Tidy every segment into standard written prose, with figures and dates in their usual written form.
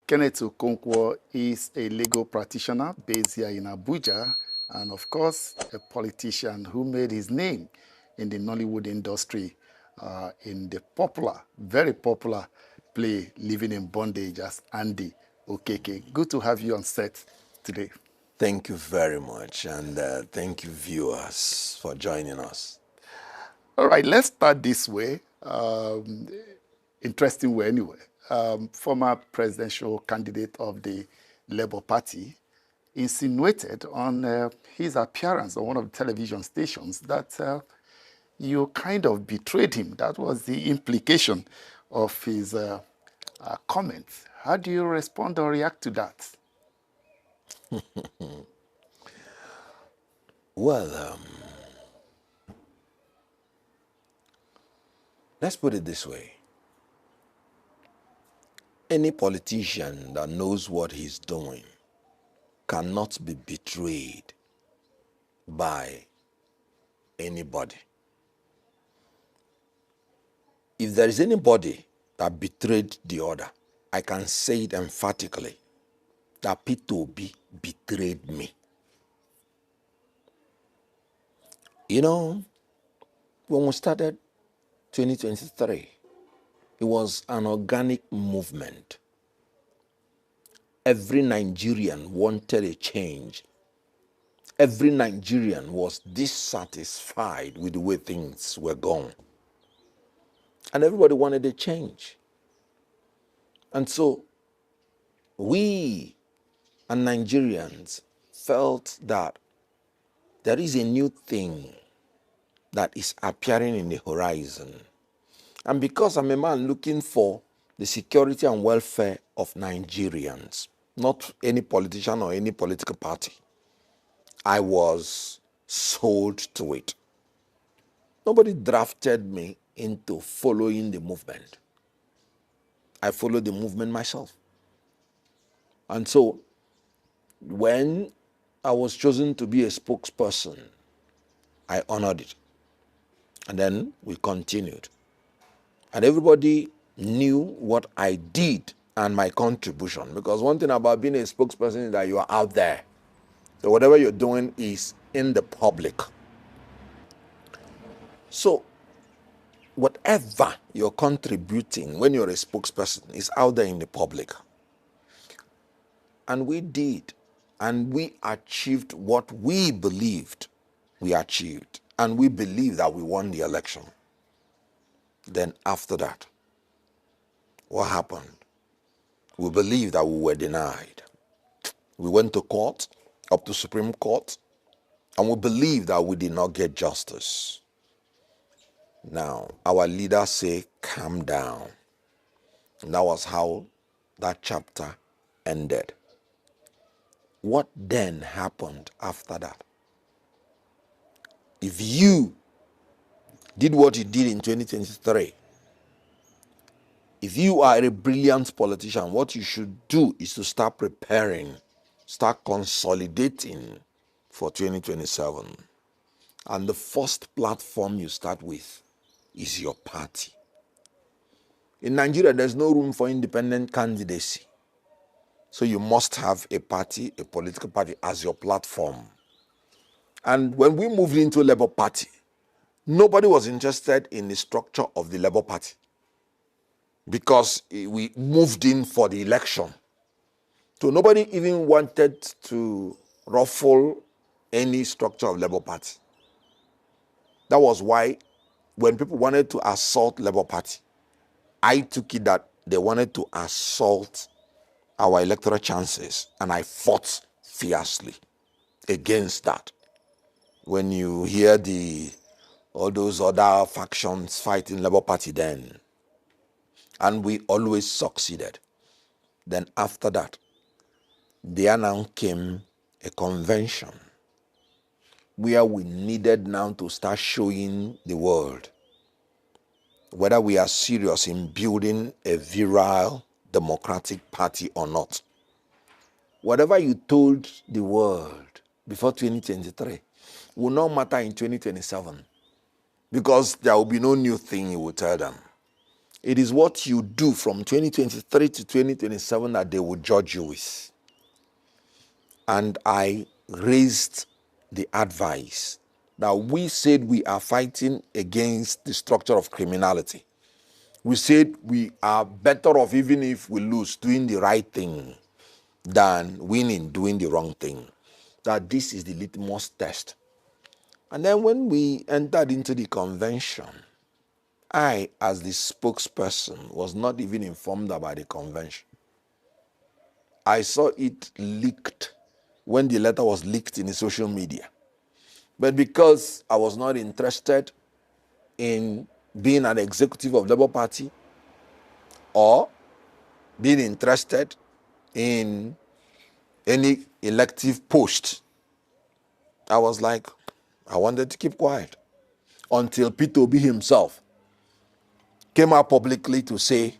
Kenneth Okonkwo is a legal practitioner based here in Abuja and, of course, a politician who made his name in the Nollywood industry in the popular, very popular play Living in Bondage as Andy Okeke. Good to have you on set today. Thank you very much, and thank you, viewers, for joining us. All right, let's start this way. Interesting way, anyway. Former presidential candidate of the Labour Party insinuated on his appearance on one of the television stations that you kind of betrayed him. That was the implication of his comments. How do you respond or react to that? Well, let's put it this way. Any politician that knows what he's doing cannot be betrayed by anybody. If there is anybody that betrayed the other, I can say it emphatically that Peter Obi betrayed me. You know, when we started 2023, it was an organic movement. Every Nigerian wanted a change. Every Nigerian was dissatisfied with the way things were going. And everybody wanted a change. And so we and Nigerians felt that there is a new thing that is appearing in the horizon. And because I'm a man looking for the security and welfare of Nigerians, not any politician or any political party, I was sold to it. Nobody drafted me into following the movement. I followed the movement myself. And so when I was chosen to be a spokesperson, I honored it. And then we continued. And everybody knew what I did and my contribution. Because one thing about being a spokesperson is that you are out there. So whatever you're doing is in the public. So whatever you're contributing when you're a spokesperson is out there in the public. And we did. And we achieved what we believed we achieved. And we believe that we won the election. Then after that, what happened? We believed that we were denied. We went to court, up to Supreme Court, and we believed that we did not get justice. Now, our leaders say, calm down. And that was how that chapter ended. What then happened after that? If you did what you did in 2023, if you are a brilliant politician, what you should do is to start preparing, start consolidating for 2027. And the first platform you start with is your party. In Nigeria, there's no room for independent candidacy. So you must have a party, a political party, as your platform. And when we moved into Labour Party, nobody was interested in the structure of the Labour Party because we moved in for the election. So nobody even wanted to ruffle any structure of Labour Party. That was why when people wanted to assault Labour Party, I took it that they wanted to assault our electoral chances, and I fought fiercely against that. When you hear all those other factions fighting Labour Party then, and we always succeeded. Then after that, there now came a convention where we needed now to start showing the world whether we are serious in building a virile democratic party or not. Whatever you told the world before 2023 will not matter in 2027 because there will be no new thing you will tell them. It is what you do from 2023 to 2027 that they will judge you with. And I raised the advice that we said we are fighting against the structure of criminality. We said we are better off, even if we lose, doing the right thing than winning doing the wrong thing. That this is the litmus test. And then when we entered into the convention, I, as the spokesperson, was not even informed about the convention. I saw it leaked when the letter was leaked in the social media. But because I was not interested in being an executive of Labour Party or being interested in any elective post, I was like, I wanted to keep quiet until Peter Obi himself came out publicly to say,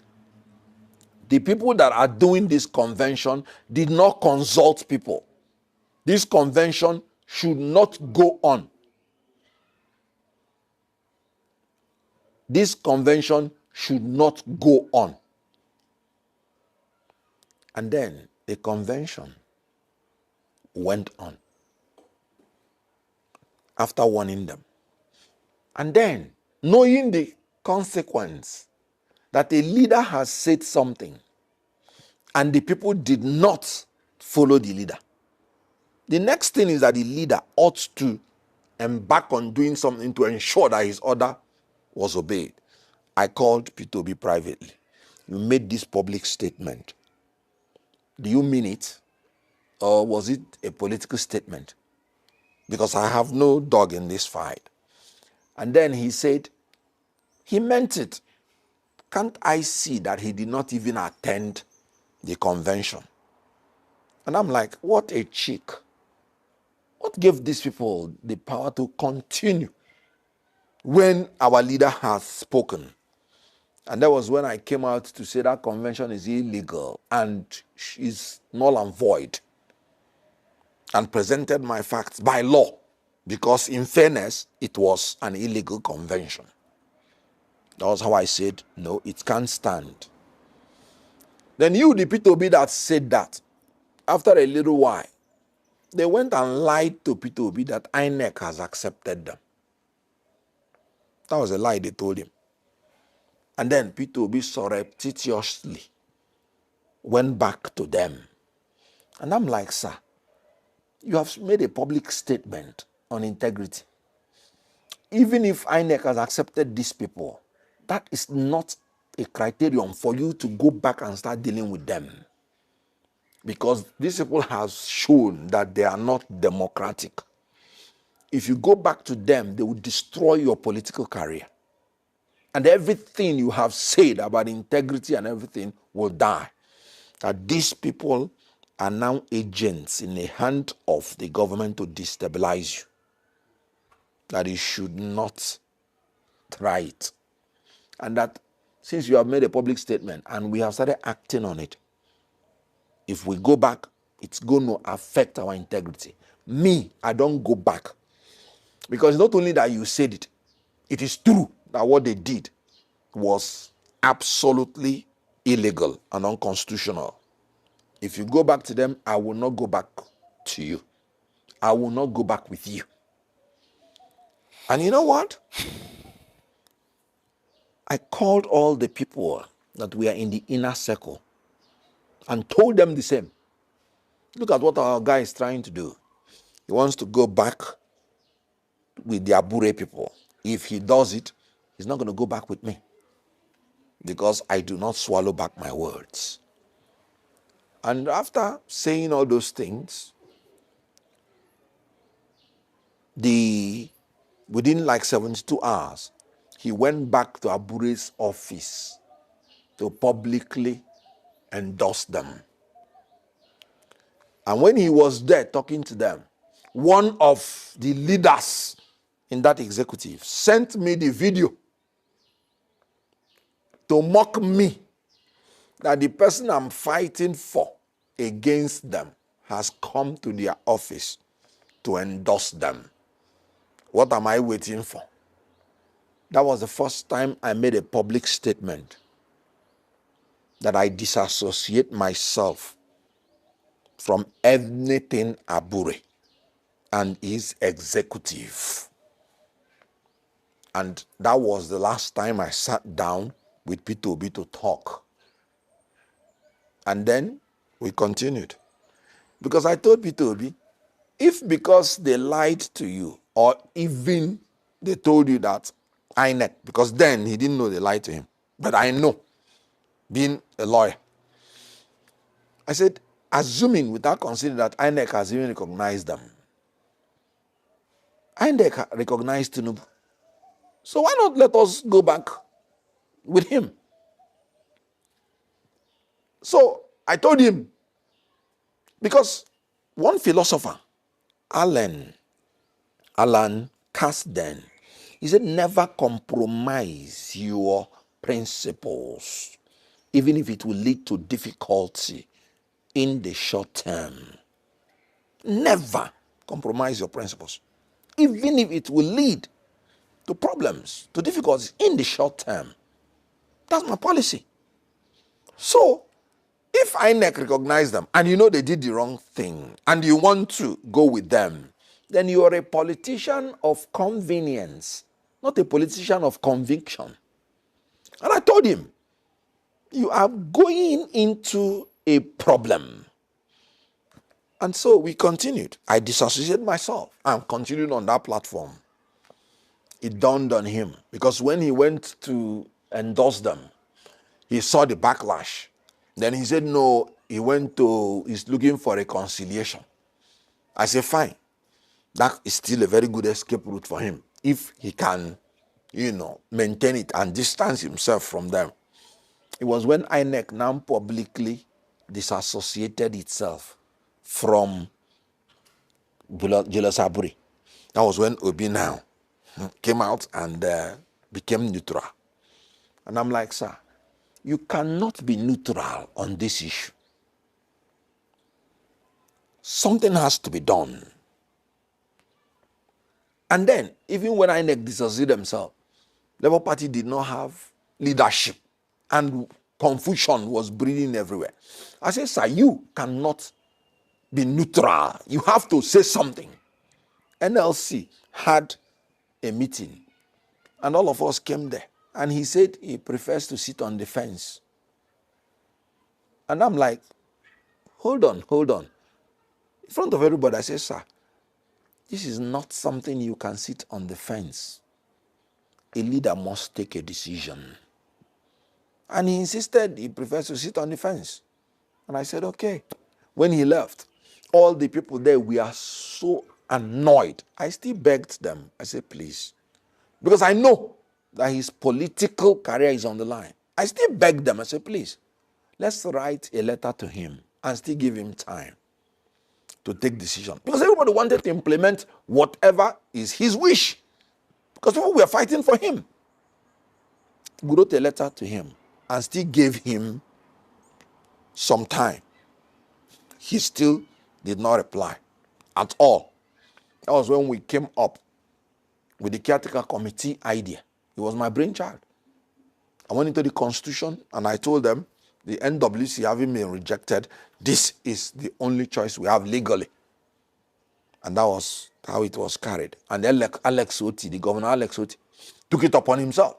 the people that are doing this convention did not consult people. This convention should not go on. This convention should not go on. And then the convention went on after warning them. And then, knowing the consequence that a leader has said something and the people did not follow the leader, the next thing is that the leader ought to embark on doing something to ensure that his order was obeyed. I called Peter Obi privately. You made this public statement. Do you mean it? Or was it a political statement? Because I have no dog in this fight. And then he said, he meant it. Can't I see that he did not even attend the convention? And I'm like, what a cheek. What gave these people the power to continue when our leader has spoken? And that was when I came out to say that convention is illegal and is null and void, and presented my facts by law, because in fairness, it was an illegal convention. That was how I said, no, it can't stand. Then you, the Peter Obi that said that, after a little while, they went and lied to Peter Obi that INEC has accepted them. That was a lie they told him. And then Peter Obi surreptitiously went back to them. And I'm like, sir, you have made a public statement on integrity. Even if INEC has accepted these people, that is not a criterion for you to go back and start dealing with them. Because these people have shown that they are not democratic. If you go back to them, they will destroy your political career. And everything you have said about integrity and everything will die. That these people are now agents in the hand of the government to destabilize you. That you should not try it. And that since you have made a public statement and we have started acting on it, if we go back, it's going to affect our integrity. Me, I don't go back. Because not only that you said it, it is true that what they did was absolutely illegal and unconstitutional. If you go back to them, I will not go back to you. I will not go back with you. And you know what? I called all the people that were in the inner circle and told them the same. Look at what our guy is trying to do. He wants to go back with the Abure people. If he does it, he's not going to go back with me, because I do not swallow back my words. And after saying all those things, within like 72 hours, he went back to Abure's office to publicly endorse them. And when he was there talking to them, one of the leaders in that executive sent me the video to mock me that the person I'm fighting for against them has come to their office to endorse them. What am I waiting for? That was the first time I made a public statement that I disassociate myself from anything Abure and his executive. And that was the last time I sat down with Peter Obi to talk. And then we continued. Because I told Peter Obi, if because they lied to you, or even they told you that INEC, because then he didn't know they lied to him, but I know, being a lawyer, I said, assuming without considering that INEC has even recognized them, INEC recognized Tinubu. So why not let us go back with him? So I told him, because one philosopher, Alan Kasden, he said, never compromise your principles, even if it will lead to difficulty in the short term. Never compromise your principles, even if it will lead to problems, to difficulties in the short term. That's my policy. So, if INEC recognize them and you know they did the wrong thing and you want to go with them, then you are a politician of convenience, not a politician of conviction. And I told him, you are going into a problem. And so we continued. I disassociated myself and continued on that platform. It dawned on him because when he went to endorse them, he saw the backlash. Then he said, no, he's looking for reconciliation. I said, fine. That is still a very good escape route for him. If he can, maintain it and distance himself from them. It was when INEC now publicly disassociated itself from Julius Aburi. That was when Obi now came out and became neutral. And I'm like, sir, you cannot be neutral on this issue. Something has to be done. And then, even when INEC dissociated themselves, Labour Party did not have leadership. And confusion was breeding everywhere. I said, sir, you cannot be neutral. You have to say something. NLC had a meeting, and all of us came there. And he said he prefers to sit on the fence. And I'm like, hold on. In front of everybody, I said, sir, this is not something you can sit on the fence. A leader must take a decision. And he insisted he prefers to sit on the fence. And I said, okay. When he left, all the people there, we are so annoyed. I still begged them. I said, please. Because I know that his political career is on the line. I still begged them. I said, please, let's write a letter to him and still give him time to take decision. Because everybody wanted to implement whatever is his wish. Because people were fighting for him. We wrote a letter to him and still gave him some time. He still did not reply at all. That was when we came up with the caretaker committee idea. It was my brainchild. I went into the constitution and I told them, the NWC having been rejected, this is the only choice we have legally. And that was how it was carried. And Alex Oti, the governor Alex Oti, took it upon himself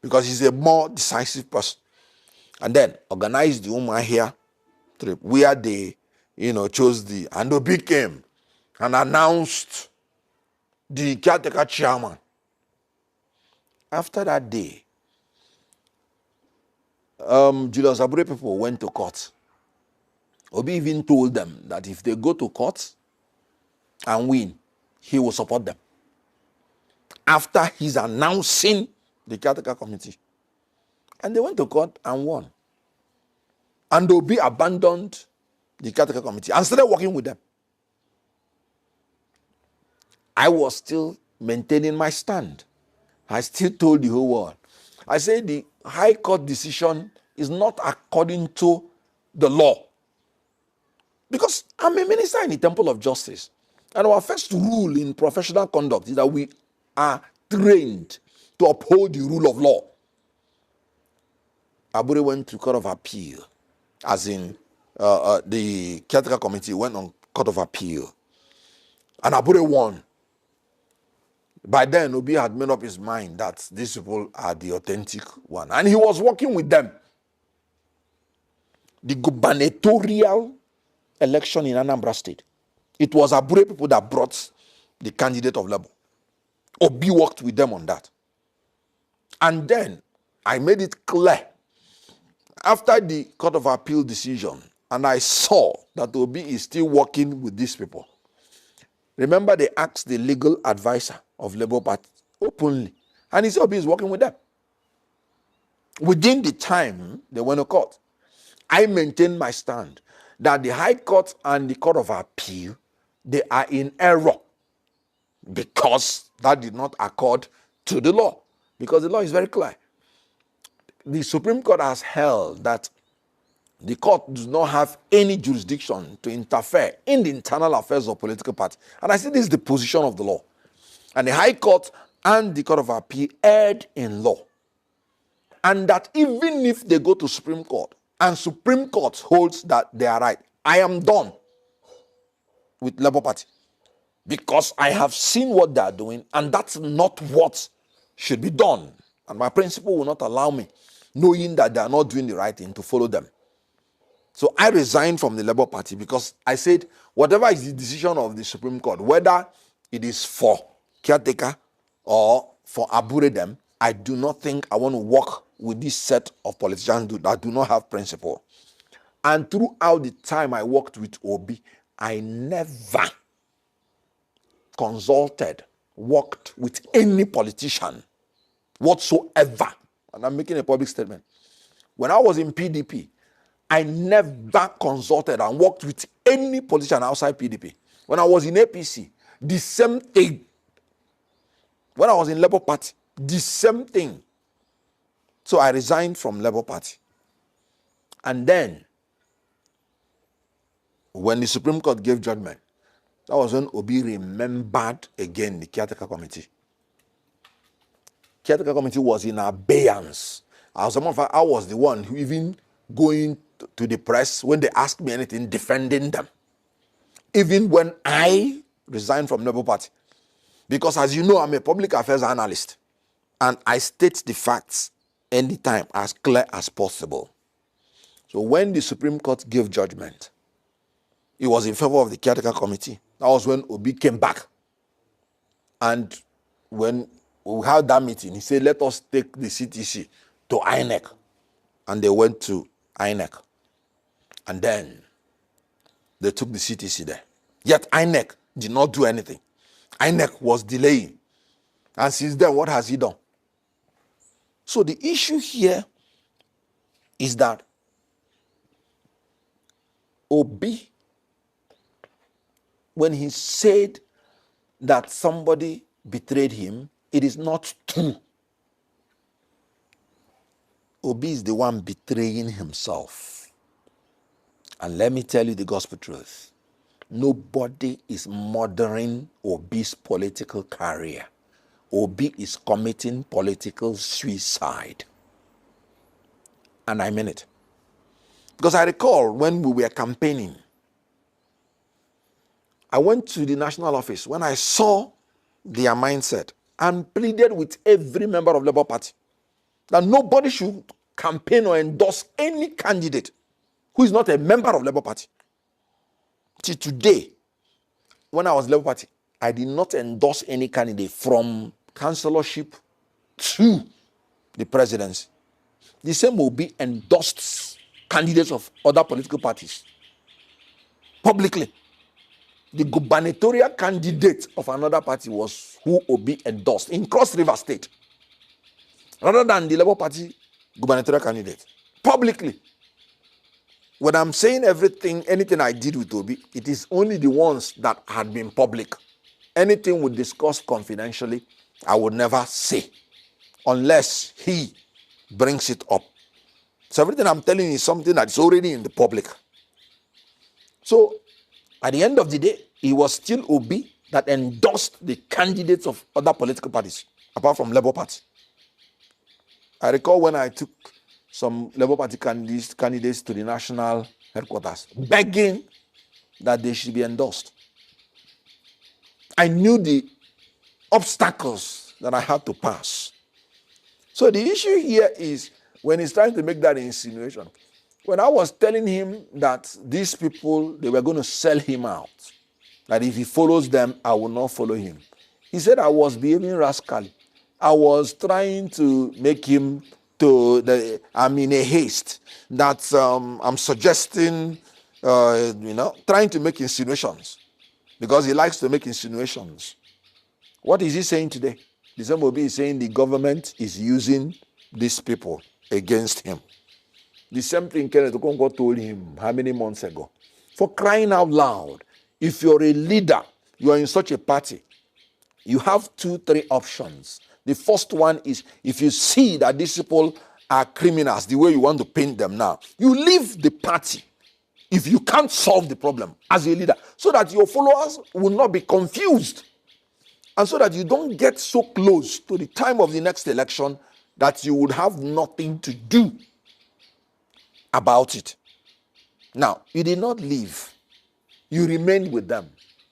because he's a more decisive person. And then organized the Woman Here trip where they, chose and Obi came and announced the caretaker chairman. After that day, Julius Abure people went to court. Obi even told them that if they go to court and win, he will support them. After he's announcing the caretaker committee. And they went to court and won. And Obi abandoned the caretaker committee and started working with them. I was still maintaining my stand. I still told the whole world. I said the High Court decision is not according to the law. Because I'm a minister in the Temple of Justice. And our first rule in professional conduct is that we are trained to uphold the rule of law. Abure went to Court of Appeal, as in the caretaker committee went on Court of Appeal, and Abure won. By then, Obi had made up his mind that these people are the authentic one, and he was working with them. The gubernatorial election in Anambra State, it was Abure people that brought the candidate of Labour. Obi worked with them on that. And then I made it clear after the Court of Appeal decision, and I saw that Obi is still working with these people. Remember, they asked the legal advisor of Labour Party openly, and he said Obi is working with them. Within the time they went to court, I maintained my stand that the High Court and the Court of Appeal, they are in error because that did not accord to the law, because the law is very clear. The Supreme Court has held that the court does not have any jurisdiction to interfere in the internal affairs of political parties. And I say this is the position of the law. And the High Court and the Court of Appeal erred in law. And that even if they go to Supreme Court, and Supreme Court holds that they are right, I am done with Labour Party. Because I have seen what they are doing, and that's not what should be done. And my principle will not allow me, knowing that they are not doing the right thing, to follow them. So I resigned from the Labour Party because I said, whatever is the decision of the Supreme Court, whether it is for caretaker or for Abure them, I do not think I want to work with this set of politicians that do not have principle. And throughout the time I worked with Obi, I never consulted, worked with any politician whatsoever. And I'm making a public statement. When I was in PDP, I never consulted and worked with any politician outside PDP. When I was in APC, the same thing. When I was in Labour Party, the same thing. So I resigned from Labour Party. And then, when the Supreme Court gave judgment, that was when Obi remembered again the caretaker committee. Caretaker committee was in abeyance. I was the one who even going to the press when they asked me anything, defending them. Even when I resigned from Labour Party. Because as you know, I'm a public affairs analyst. And I state the facts anytime as clear as possible. So when the Supreme Court gave judgment, it was in favor of the caretaker committee. That was when Obi came back. And when we had that meeting, he said, let us take the CTC to INEC. And they went to INEC. And then they took the CTC there. Yet INEC did not do anything. INEC was delaying. And since then, what has he done? So the issue here is that Obi, when he said that somebody betrayed him, it is not true. Obi is the one betraying himself. And let me tell you the gospel truth. Nobody is murdering Obi's political career. Obi is committing political suicide. And I mean it. Because I recall when we were campaigning, I went to the national office when I saw their mindset and pleaded with every member of Labour Party that nobody should campaign or endorse any candidate who is not a member of Labour Party. Till today, when I was Labour Party, I did not endorse any candidate from councillorship to the presidency. The same will be endorsed candidates of other political parties publicly. The gubernatorial candidate of another party was who Obi endorsed in Cross River State, rather than the Labour Party gubernatorial candidate publicly. When I'm saying anything I did with Obi, it is only the ones that had been public. Anything we discussed confidentially, I would never say, unless he brings it up. So everything I'm telling you is something that's already in the public. So at the end of the day, it was still Obi that endorsed the candidates of other political parties, apart from Labour Party. I recall when I took some Labour Party candidates to the national headquarters, begging that they should be endorsed. I knew the obstacles that I had to pass. So the issue here is when he's trying to make that insinuation, when I was telling him that these people, they were going to sell him out, that if he follows them, I will not follow him. He said I was behaving rascally. I was trying to make him I'm in a haste, that I'm suggesting, trying to make insinuations, because he likes to make insinuations. What is he saying today? The same Obi is saying the government is using these people against him. The same thing Kenneth Okonkwo told him how many months ago? For crying out loud, if you're a leader, you are in such a party, you have 2-3 options. The first one is, if you see that these people are criminals, the way you want to paint them now, you leave the party if you can't solve the problem as a leader, so that your followers will not be confused, and so that you don't get so close to the time of the next election that you would have nothing to do about it. Now, you did not leave. You remained with them.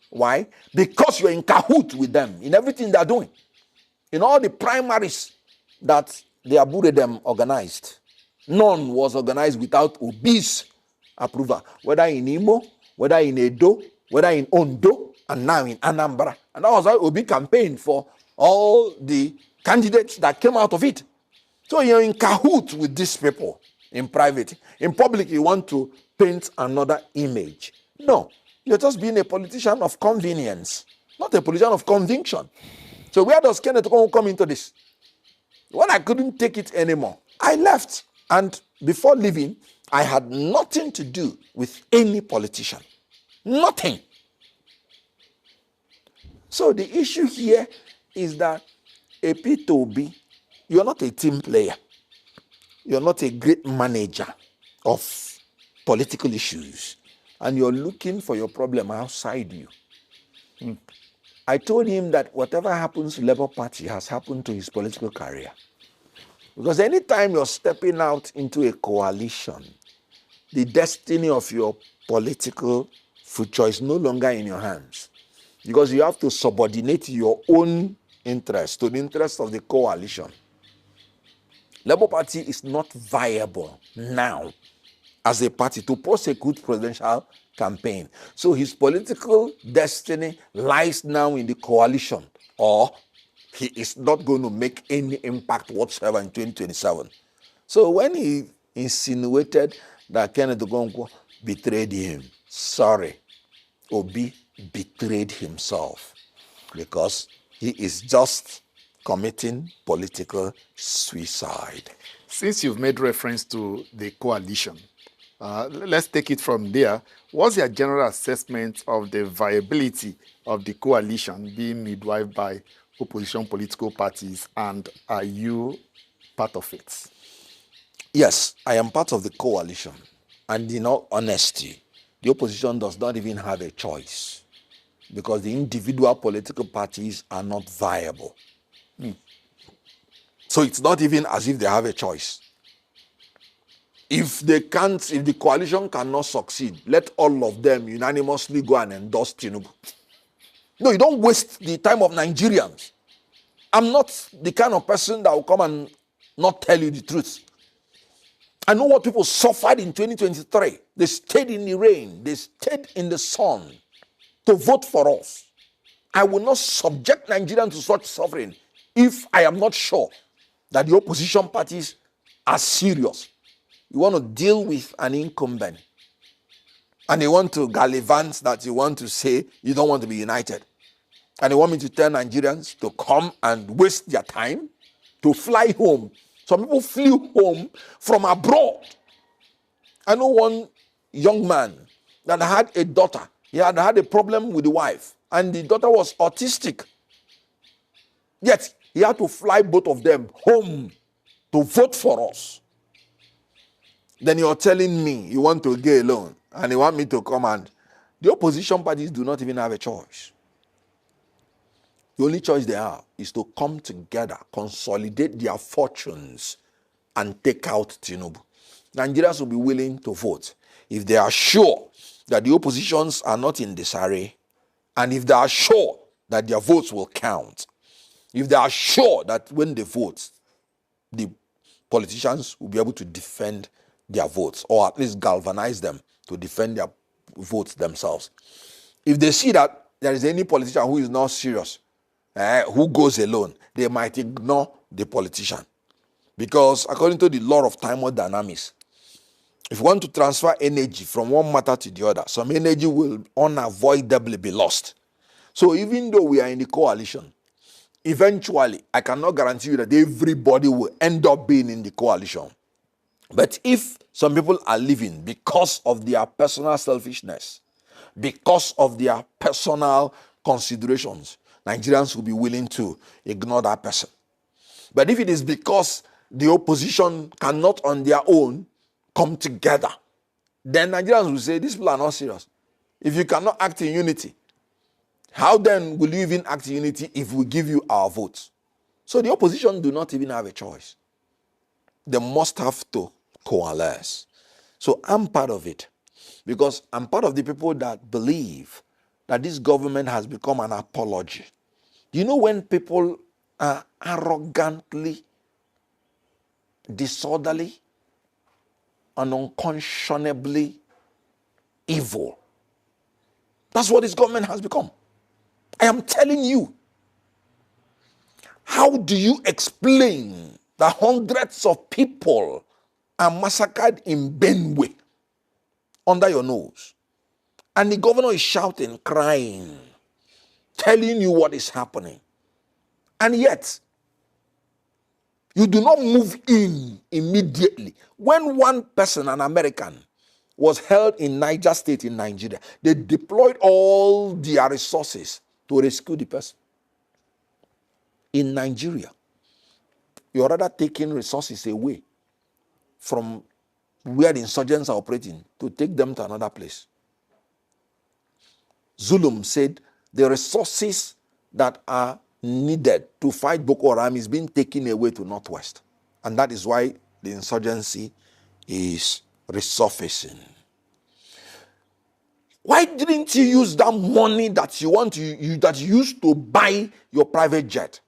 Why? Because you're in cahoot with them in everything they're doing. In all the primaries that the Aburedem organized, none was organized without Obi's approval, whether in Imo, whether in Edo, whether in Ondo, and now in Anambra. And that was why Obi campaigned for all the candidates that came out of it. So you're in cahoot with these people in private. In public, you want to paint another image. No, you're just being a politician of convenience, not a politician of conviction. So where does Kenneth Okonkwo come into this? When I couldn't take it anymore, I left. And before leaving, I had nothing to do with any politician. Nothing. So the issue here is that a Peter Obi, you're not a team player. You're not a great manager of political issues. And you're looking for your problem outside you. I told him that whatever happens to Labour Party has happened to his political career. Because anytime you're stepping out into a coalition, the destiny of your political future is no longer in your hands. Because you have to subordinate your own interest to the interest of the coalition. Labour Party is not viable now as a party to prosecute presidential campaign. So his political destiny lies now in the coalition, or he is not going to make any impact whatsoever in 2027. So when he insinuated that Kenneth Okonkwo betrayed him, sorry, Obi betrayed himself, because he is just committing political suicide. Since you've made reference to the coalition, let's take it from there. What's your general assessment of the viability of the coalition being midwifed by opposition political parties, and are you part of it? Yes, I am part of the coalition. And in all honesty, the opposition does not even have a choice, because the individual political parties are not viable. So it's not even as if they have a choice. If the coalition cannot succeed, let all of them unanimously go and endorse Tinubu. No, you don't waste the time of Nigerians. I'm not the kind of person that will come and not tell you the truth. I know what people suffered in 2023. They stayed in the rain. They stayed in the sun to vote for us. I will not subject Nigerians to such suffering if I am not sure that the opposition parties are serious. You want to deal with an incumbent, and you want to gallivant that you want to say you don't want to be united. And you want me to tell Nigerians to come and waste their time to fly home. Some people flew home from abroad. I know one young man that had a daughter. He had a problem with the wife, and the daughter was autistic. Yet he had to fly both of them home to vote for us. Then you're telling me you want to go alone, and you want me to come, and the opposition parties do not even have a choice. The only choice they have is to come together, consolidate their fortunes, and take out Tinubu. Nigerians will be willing to vote if they are sure that the oppositions are not in disarray, and if they are sure that their votes will count, if they are sure that when they vote, the politicians will be able to defend their votes, or at least galvanize them to defend their votes themselves. If they see that there is any politician who is not serious, who goes alone, they might ignore the politician. Because according to the law of thermodynamics, if you want to transfer energy from one matter to the other, some energy will unavoidably be lost. So even though we are in the coalition, eventually, I cannot guarantee you that everybody will end up being in the coalition. But if some people are leaving because of their personal selfishness, because of their personal considerations, Nigerians will be willing to ignore that person. But if it is because the opposition cannot on their own come together, then Nigerians will say, these people are not serious. If you cannot act in unity, how then will you even act in unity if we give you our votes? So the opposition do not even have a choice. They must have to coalesce. So I'm part of it, because I'm part of the people that believe that this government has become an apology. You know, when people are arrogantly, disorderly, and unconscionably evil, that's what this government has become. I am telling you. How do you explain that hundreds of people are massacred in Benue under your nose? And the governor is shouting, crying, telling you what is happening. And yet, you do not move in immediately. When one person, an American, was held in Niger State in Nigeria, they deployed all their resources to rescue the person. In Nigeria, you're rather taking resources away from where the insurgents are operating to take them to another place. Zulum said the resources that are needed to fight Boko Haram is being taken away to Northwest. And that is why the insurgency is resurfacing. Why didn't you use that money that that you used to buy your private jet?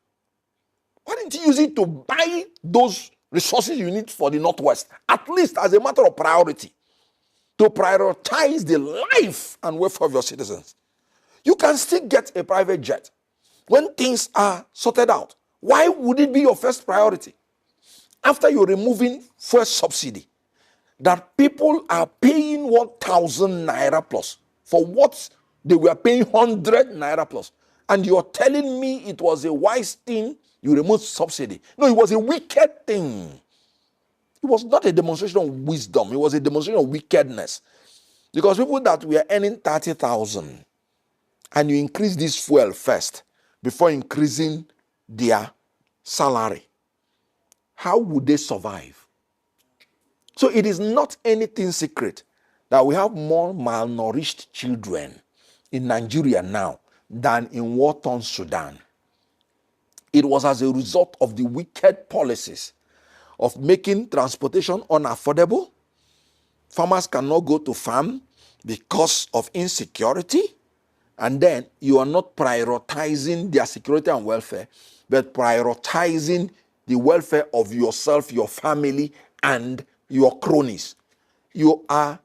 Why didn't you use it to buy those resources you need for the Northwest, at least as a matter of priority, to prioritize the life and welfare of your citizens? You can still get a private jet when things are sorted out. Why would it be your first priority? After you're removing fuel subsidy, that people are paying 1,000 naira plus for what they were paying 100 naira plus. And you're telling me it was a wise thing you removed subsidy. No, it was a wicked thing. It was not a demonstration of wisdom. It was a demonstration of wickedness. Because people that were earning 30,000 and you increase this fuel first before increasing their salary, how would they survive? So it is not anything secret that we have more malnourished children in Nigeria now than in war-torn Sudan. It was as a result of the wicked policies of making transportation unaffordable. Farmers cannot go to farm because of insecurity. And then you are not prioritizing their security and welfare, but prioritizing the welfare of yourself, your family, and your cronies. You are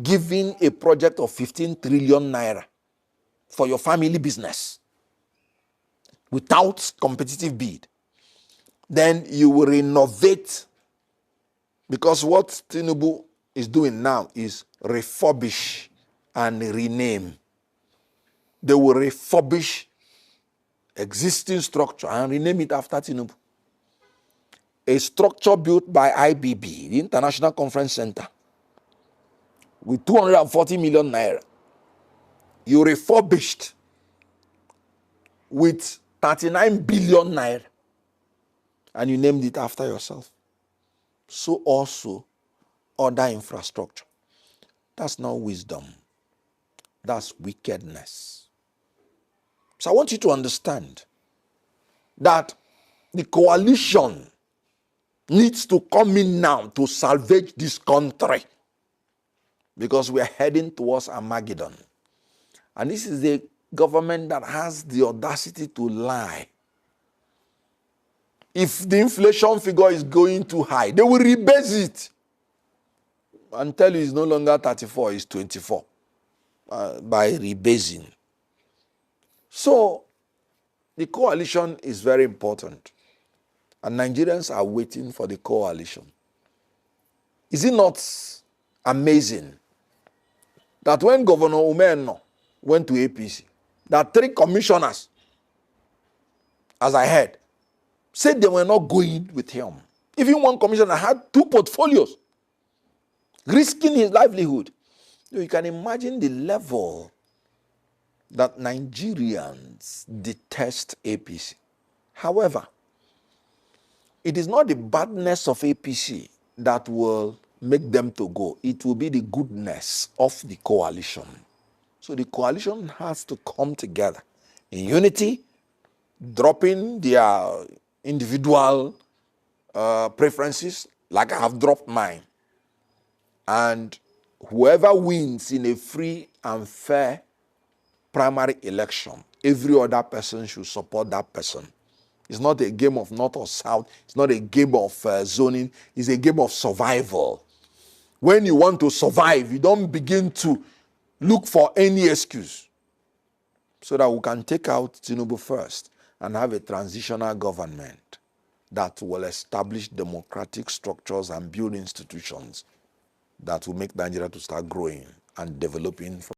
giving a project of 15 trillion naira for your family business without competitive bid. Then you will renovate, because what Tinubu is doing now is refurbish and rename. They will refurbish existing structure and rename it after Tinubu. A structure built by IBB, the International Conference Center, with 240 million naira. You refurbished with 39 billion naira and you named it after yourself. So also other infrastructure. That's not wisdom. That's wickedness. So I want you to understand that the coalition needs to come in now to salvage this country, because we are heading towards Armageddon. And this is the government that has the audacity to lie. If the inflation figure is going too high, they will rebase it and tell you it's no longer 34, it's 24 by rebasing. So the coalition is very important, and Nigerians are waiting for the coalition. Is it not amazing that when Governor Umeno went to APC, that 3 commissioners, as I heard, said they were not going with him. Even one commissioner had 2 portfolios, risking his livelihood. So you can imagine the level that Nigerians detest APC. However, it is not the badness of APC that will make them to go. It will be the goodness of the coalition. So the coalition has to come together in unity, dropping their individual preferences, like I have dropped mine. And whoever wins in a free and fair primary election, every other person should support that person. It's not a game of north or south. It's not a game of zoning. It's a game of survival. When you want to survive, you don't begin to look for any excuse, so that we can take out Tinubu first and have a transitional government that will establish democratic structures and build institutions that will make Nigeria to start growing and developing.